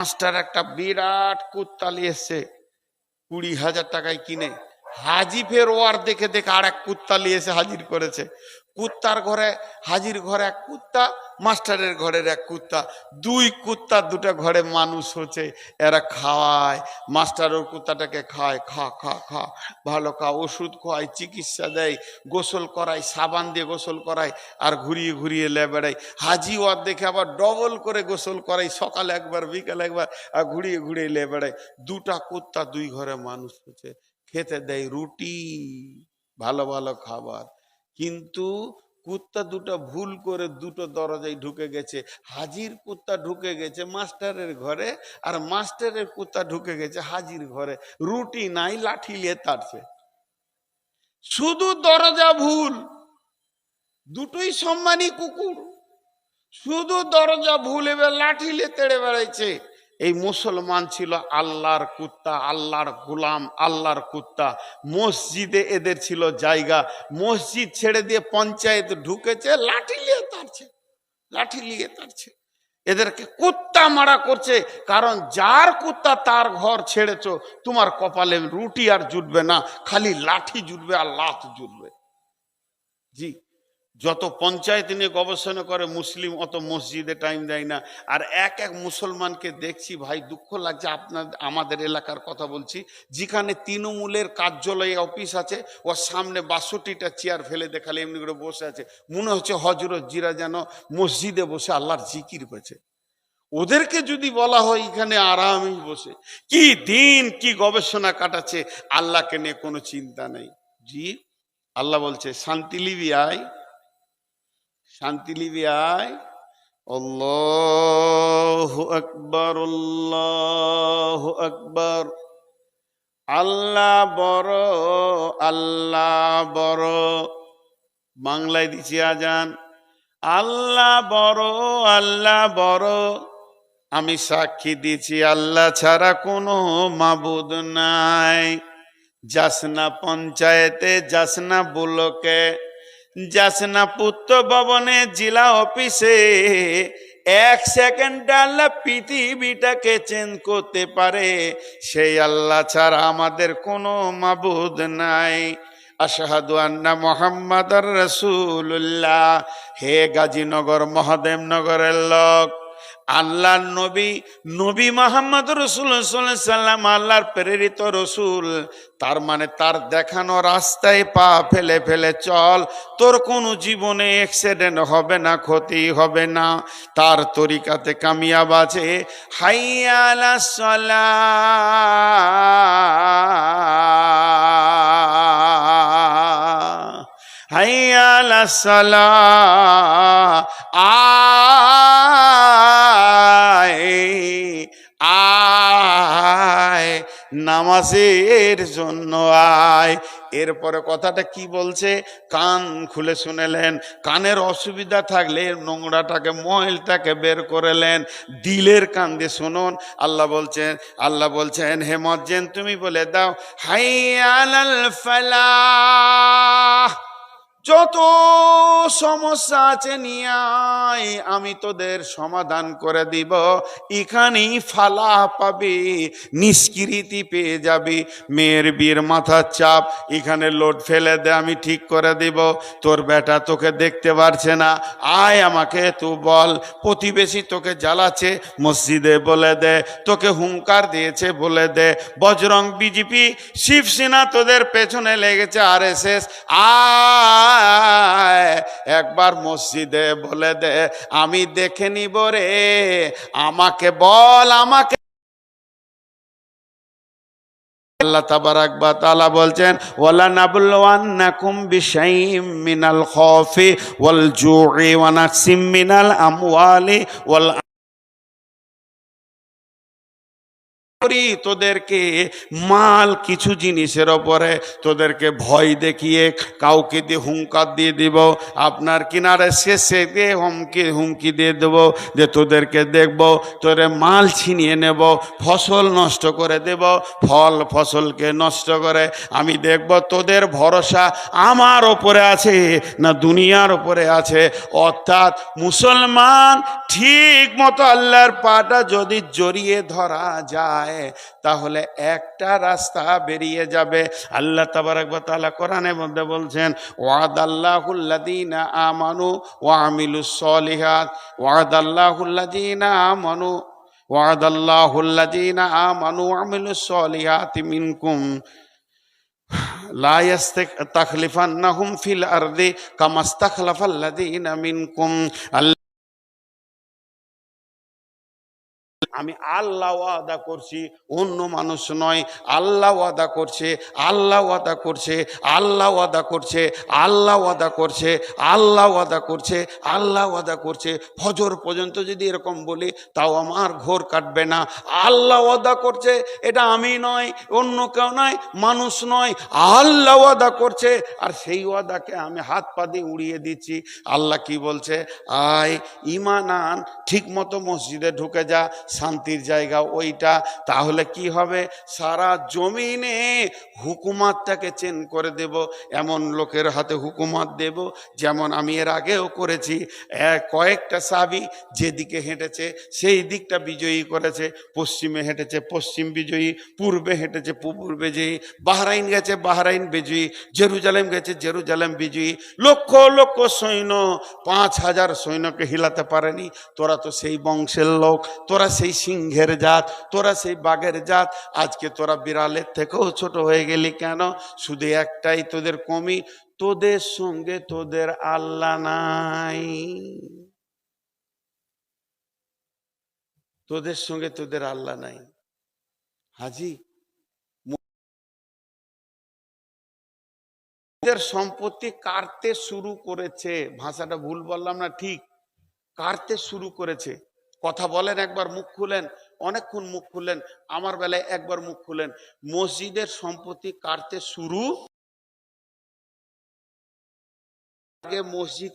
Master একটা বিরাট কুত্তা নিয়ে এসছে 20,000 টাকায় কিনে। হাজি ফের ওয়ার দেখে দেখে আর এক কুত্তা নিয়ে এসে হাজির করেছে। কুত্তার ঘরে হাজির ঘরে এক কুত্তা, মাস্টারের ঘরের এক কুত্তা, দুই কুত্তা দুটো ঘরে মানুষ হচ্ছে। এরা খাওয়ায়, মাস্টার ওর কুত্তাটাকে খায়, খা খা খা ভালো খা, ওষুধ খাওয়ায়, চিকিৎসা দেয়, গোসল করায়, সাবান দিয়ে গোসল করায়, আর ঘুরিয়ে ঘুরিয়ে লে বেড়ায়। হাজি ওয়ার দেখে আবার ডবল করে গোসল করায়, সকালে একবার বিকাল একবার, আর ঘুরিয়ে ঘুরিয়ে লে বেড়ায়। দুটা কুত্তা দুই ঘরে মানুষ হচ্ছে, খেতে দেয় রুটি, ভালো ভালো খাবার। কিন্তু কুত্তা দুটো ভুল করে দুটো দরজায় ঢুকে গেছে। হাজির কুত্তা ঢুকে গেছে মাস্টারের ঘরে, আর মাস্টারের কুত্তা ঢুকে গেছে হাজির ঘরে। রুটি নাই, লাঠি নিয়ে তাড়ছে। শুধু দরজা ভুল, দুটোই সম্মানী কুকুর, শুধু দরজা ভুল, এবার লাঠি নিয়ে তেড়ে বেড়াইছে। এই মুসলমান ছিল আল্লাহর কুত্তা, আল্লাহর গোলাম, আল্লাহর কুত্তা। মসজিদে এদের ছিল জায়গা, মসজিদ ছেড়ে দিয়ে পঞ্চায়েত ঢুকেছে, লাঠি নিয়ে তাড়ছে, লাঠি নিয়ে তাড়ছে। এদেরকে কুত্তা মারা করছে, কারণ যার কুত্তা তার ঘর ছেড়েছো, তোমার কপালে রুটি আর জুটবে না, খালি লাঠি জুটবে আর লাত জুটবে। জি, যত পঞ্চায়েত নিয়ে গবেষণা করে মুসলিম, অত মসজিদে টাইম দেয় না। আর এক এক মুসলমানকে দেখছি ভাই, দুঃখ লাগছে। আমাদের এলাকার কথা বলছি, যেখানে তৃণমূলের কার্যালয়ে অফিস আছে, ওর সামনে 62টা চেয়ার ফেলে দেখালে এমনি করে বসে আছে, মনে হচ্ছে হজরত জিরা যেন মসজিদে বসে আল্লাহর জিকির করছে। ওদেরকে যদি বলা হয় এখানে আরামই বসে, কি দিন কি গবেষণা কাটাচ্ছে, আল্লাহকে নিয়ে কোনো চিন্তা নেই। জি, আল্লাহ বলছে শান্তি লিবি আয়, শান্তি লিবি আয়। আল্লাহু আকবার, আল্লাহু আকবার। আল্লাহ বড়, আল্লাহ বড়। বাংলায় দিছি আজান, আল্লাহ বড়, আল্লাহ বড়। আমি সাক্ষী দিচ্ছি আল্লাহ ছাড়া কোনো মাবুদ নাই। যাসনা পঞ্চায়েতে, যাসনা ব্লকে, যাসনা পূর্ত ভবনে, জেলা অফিসে, এক সেকেন্ডে আল্লাহ পৃথিবীটাকে চেঞ্জ করতে পারে। সেই আল্লাহ ছাড়া আমাদের কোনো মাবুদ নাই। আশহাদু আন্না মুহাম্মাদার রাসূলুল্লাহ। হে গাজীনগর মহাদেবনগরের লোক, আল্লাহর নবী, নবী মুহাম্মদ রাসূলুল্লাহ সাল্লাল্লাহু আলাইহি সাল্লাম আল্লাহর প্রেরিত রসুল। তার মানে তার দেখানো রাস্তায় পা ফেলে ফেলে চল, তোর কোনো জীবনে অ্যাক্সিডেন্ট হবে না, ক্ষতি হবে না। তার তরিকাতে কামিয়াব আছে। হাইয়া আলাস সালাহ, হাইয়া আলাস সালাহ, আয় নামাজের জন্য আয়। এরপরে কথাটা কি বলছে, কান খুলে শুনেলেন। কানের অসুবিধা থাকলে নোংরাটাকে, ময়লাটাকে বের করেলেন, দিলের কান দিয়ে শুনুন। আল্লাহ বলছেন হে মুয়াজ্জিন তুমি বলে দাও, হাইয়া আলাল ফালাহ। যত সমস্যা আছে নিয়ে আয়, আমি তোদের সমাধান করে দিব। এখানেই ফালাহ পাবি, নিষ্কৃতি পেয়ে যাবি। মেয়ের বিয়ের মাথার চাপ, এখানে লোড ফেলে দে, আমি ঠিক করে দিব। তোর বেটা তোকে দেখতে পারছে না, আয় আমাকে তুই বল। প্রতিবেশী তোকে জ্বালাচ্ছে, মসজিদে বলে দে। তোকে হুঙ্কার দিয়েছে, বলে দে। বজরং, বিজেপি, শিবসেনা তোদের পেছনে লেগেছে, RSS, একবার মসজিদে বলে দে, আমি দেখে নিব রে। আমাকে বল, আমাকে। আল্লাহ তাবারাক ওয়া তাআলা বলছেন, ওয়ালা নাবলুওয়ান্নাকুম বিশাইইম মিনাল খাউফি ওয়াল জু'i ওয়া নাকসিম মিনাল আমওয়ালি ওয়াল করি তোদেরকে মাল কিছু জিনিসের ওপরে তোদেরকে ভয় দেখিয়ে কাউকে দিয়ে হুঙ্কার দিয়ে দিব, আপনার কিনারে শেষে দিয়ে হুমকি দিয়ে দেব যে তোদেরকে দেখব তোরে মাল ছিনিয়ে নেব, ফসল নষ্ট করে দেব, ফসলকে নষ্ট করে আমি দেখব তোদের ভরসা আমার ওপরে আছে না দুনিয়ার ওপরে আছে। অর্থাৎ মুসলমান ঠিক মতো আল্লাহর পাটা যদি জড়িয়ে ধরা যায় তাহলে একটা রাস্তা বেরিয়ে যাবে। আল্লাহ তাবারাক ওয়া তাআলা কোরআনের মধ্যে বলছেন ওয়াদাল্লাহুল্লাযীনা আমানু ওয়া আমিলুস সলিহাত ওয়াদাল্লাহুল্লাযীনা আমানু ওয়াদাল্লাহুল্লাযীনা আমানু ওয়া আমিলুস সলিহাতি মিনকুম লা ইস্তাখলিফান্নাহুম ফিল আরদি কামাস্তাখলাফাল্লাযীনা মিনকুম। আমি আল্লাহ ওয়াদা করছি, অন্য মানুষ নয়। আল্লাহ ওয়াদা করছে, আল্লাহ ওয়াদা করছে, আল্লাহ ওয়াদা করছে, আল্লাহ ওয়াদা করছে, আল্লাহ ওয়াদা করছে, আল্লাহ ওয়াদা করছে। ফজর পর্যন্ত যদি এরকম বলি তাও আমার ঘোর কাটবে না। আল্লাহ ওয়াদা করছে, এটা আমি নয়, অন্য কেউ নয়, মানুষ নয়, আল্লাহ ওয়াদা করছে। আর সেই ওয়াদাকে আমি হাত পা দিয়ে উড়িয়ে দিচ্ছি। আল্লাহ কি বলছে? আয় ঈমান আন, ঠিক মতো মসজিদে ঢুকে যা, শান্তির জায়গা ওইটা। তাহলে কি হবে? সারা জমিনে হুকুমাতটাকে চেঞ্জ করে দেব, এমন লোকের হাতে হুকুমাত দেব যেমন আমি এর আগেও করেছি। কয়েকটা সাহাবী যেদিকে হেঁটেছে সেই দিকটা বিজয়ী করেছে, পশ্চিমে হেঁটেছে পশ্চিম বিজয়ী, পূর্বে হেঁটেছে পূর্ব বিজয়ী, বাহরাইন গেছে বাহরাইন বিজয়ী, জেরুজালেম গেছে জেরুজালেম বিজয়ী। লক্ষ লক্ষ সৈন্য, 5000 সৈন্যকে হিলাতে পারেনি। তোরা তো সেই বংশের লোক, তোরা সেই সিংহের জাত, তোরা সেই বাঘের জাত। আজকে তোরা বিড়ালের থেকেও ছোট হয়ে গেলি কেন? শুধু একটাই তোদের কমি, তোদের সঙ্গে তোদের আল্লাহ নাই। তোদের সঙ্গে তোদের আল্লাহ নাই। হাজি সম্পত্তি কাটতে শুরু করেছে, ভাষাটা ভুল বললাম না? ঠিক, কাটতে শুরু করেছে। কথা বলেন, একবার মুখ খুলেন, অনেকক্ষণ মুখ খুললেন, আমার বেলায় একবার মুখ খুলেন। মসজিদের সম্পত্তি কাটতে শুরু, আগে মসজিদ